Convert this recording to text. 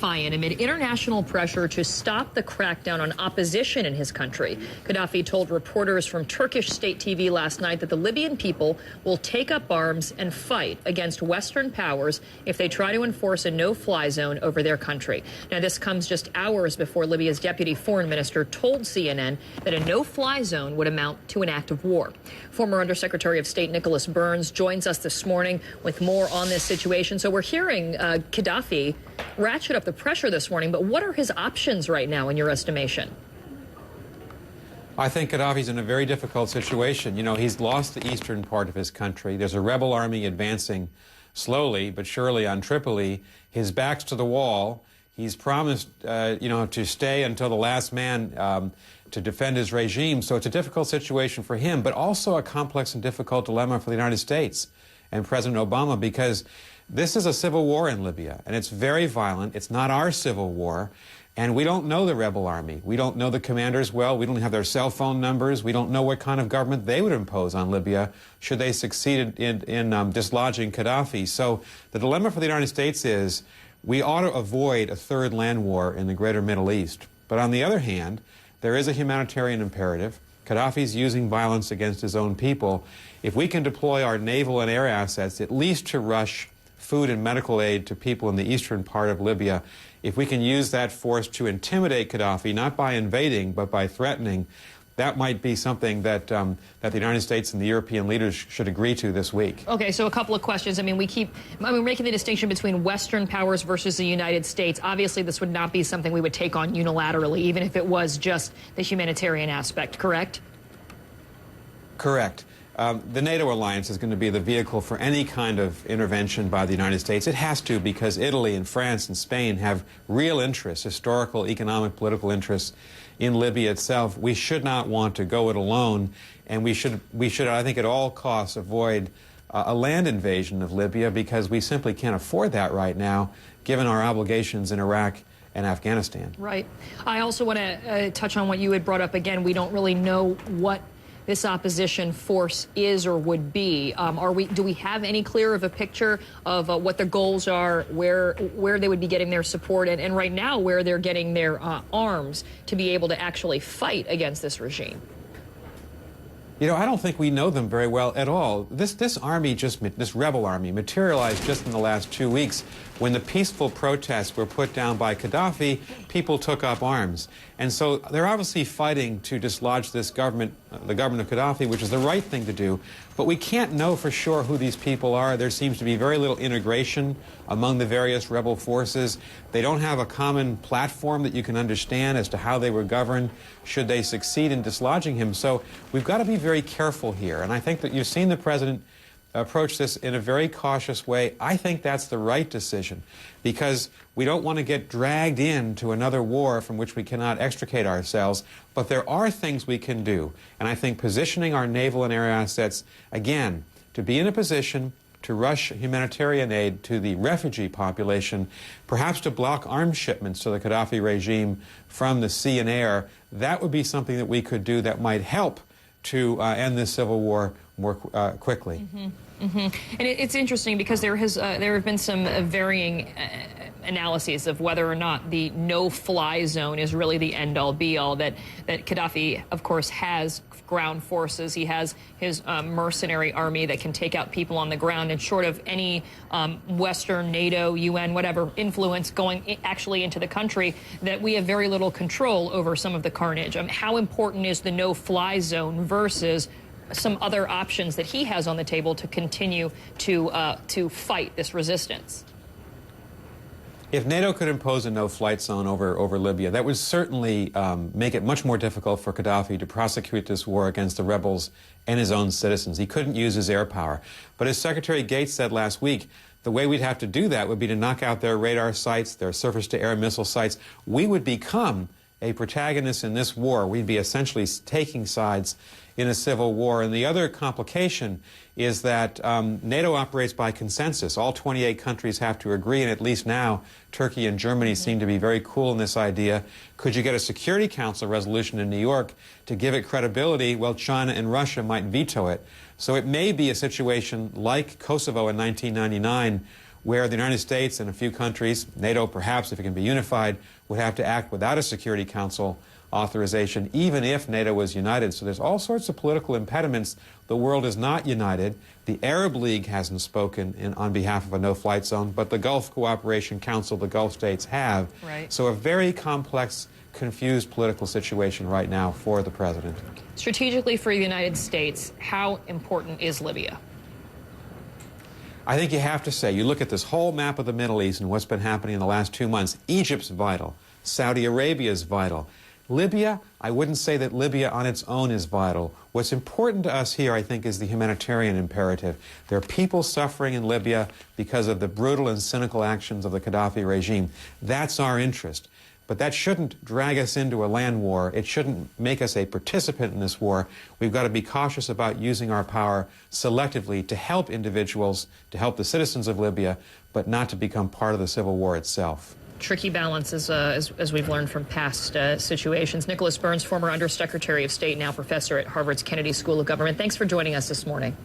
tie-in amid international pressure to stop the crackdown on opposition in his country. Gaddafi told reporters from Turkish state TV last night that the Libyan people will take up arms and fight against Western powers if they try to enforce a no-fly zone over their country. Now, this comes just hours before Libya's deputy foreign minister told CNN that a no-fly zone would amount to an act of war. Former Undersecretary of State Nicholas Burns joins us this morning with more on this situation. So we're hearing Gaddafi ratchet up the pressure this morning, but what are his options right now in your estimation? I think Gaddafi's in a very difficult situation. You know, he's lost the eastern part of his country. There's a rebel army advancing slowly but surely on Tripoli. His back's to the wall. He's promised, to stay until the last man to defend his regime. So it's a difficult situation for him, but also a complex and difficult dilemma for the United States and President Obama, because this is a civil war in Libya, and it's very violent. It's not our civil war, and we don't know the rebel army. We don't know the commanders well. We don't have their cell phone numbers. We don't know what kind of government they would impose on Libya should they succeed in dislodging Gaddafi. So the dilemma for the United States is we ought to avoid a third land war in the greater Middle East. But on the other hand, there is a humanitarian imperative. Gaddafi's using violence against his own people. If we can deploy our naval and air assets, at least to rush food and medical aid to people in the eastern part of Libya, if we can use that force to intimidate Gaddafi, not by invading, but by threatening, that might be something that the United States and the European leaders should agree to this week. Okay, so a couple of questions. We're making the distinction between Western powers versus the United States. Obviously, this would not be something we would take on unilaterally, even if it was just the humanitarian aspect, correct? Correct. The NATO alliance is going to be the vehicle for any kind of intervention by the United States. It has to, because Italy and France and Spain have real interests, historical, economic, political interests in Libya itself. We should not want to go it alone, and we should, I think, at all costs avoid a land invasion of Libya, because we simply can't afford that right now, given our obligations in Iraq and Afghanistan. Right. I also want to touch on what you had brought up again. We don't really know what this opposition force is or would be. Do we have any clearer of a picture of what their goals are, where they would be getting their support, and right now where they're getting their arms to be able to actually fight against this regime? You know, I don't think we know them very well at all. This rebel army materialized just in the last 2 weeks. When the peaceful protests were put down by Gaddafi, people took up arms. And so they're obviously fighting to dislodge this government, the government of Gaddafi, which is the right thing to do. But we can't know for sure who these people are. There seems to be very little integration among the various rebel forces. They don't have a common platform that you can understand as to how they would govern should they succeed in dislodging him. So we've got to be very careful here. And I think that you've seen the president approach this in a very cautious way. I think that's the right decision, because we don't want to get dragged into another war from which we cannot extricate ourselves. But there are things we can do. And I think positioning our naval and air assets, again, to be in a position to rush humanitarian aid to the refugee population, perhaps to block arms shipments to the Gaddafi regime from the sea and air, that would be something that we could do that might help to end this civil war more quickly. Mm-hmm. Mm-hmm. And it's interesting, because there have been some varying analyses of whether or not the no-fly zone is really the end-all, be-all. That Gaddafi, of course, has ground forces. He has his mercenary army that can take out people on the ground, and short of any Western, NATO, UN, whatever influence going actually into the country, that we have very little control over some of the carnage. How important is the no-fly zone versus some other options that he has on the table to continue to fight this resistance? If NATO could impose a no-flight zone over Libya, that would certainly make it much more difficult for Gaddafi to prosecute this war against the rebels and his own citizens. He couldn't use his air power. But as Secretary Gates said last week, the way we'd have to do that would be to knock out their radar sites, their surface-to-air missile sites. We would become a protagonist in this war. We'd be essentially taking sides in a civil war. And the other complication is that NATO operates by consensus. All 28 countries have to agree, and at least now Turkey and Germany seem to be very cool in this idea. Could you get a Security Council resolution in New York to give it credibility? Well, China and Russia might veto it. So it may be a situation like Kosovo in 1999, where the United States and a few countries, NATO perhaps if it can be unified, would have to act without a Security Council authorization, even if NATO was united. So there's all sorts of political impediments. The world is not united. The Arab League hasn't spoken on behalf of a no-flight zone, but the Gulf Cooperation Council, the Gulf states have. Right. So a very complex, confused political situation right now for the president. Strategically for the United States, how important is Libya? I think you have to say, you look at this whole map of the Middle East and what's been happening in the last 2 months, Egypt's vital. Saudi Arabia is vital. Libya, I wouldn't say that Libya on its own is vital. What's important to us here, I think, is the humanitarian imperative. There are people suffering in Libya because of the brutal and cynical actions of the Gaddafi regime. That's our interest. But that shouldn't drag us into a land war. It shouldn't make us a participant in this war. We've got to be cautious about using our power selectively to help individuals, to help the citizens of Libya, but not to become part of the civil war itself. Tricky balance, as we've learned from past situations. Nicholas Burns, former Undersecretary of State, now professor at Harvard's Kennedy School of Government. Thanks for joining us this morning.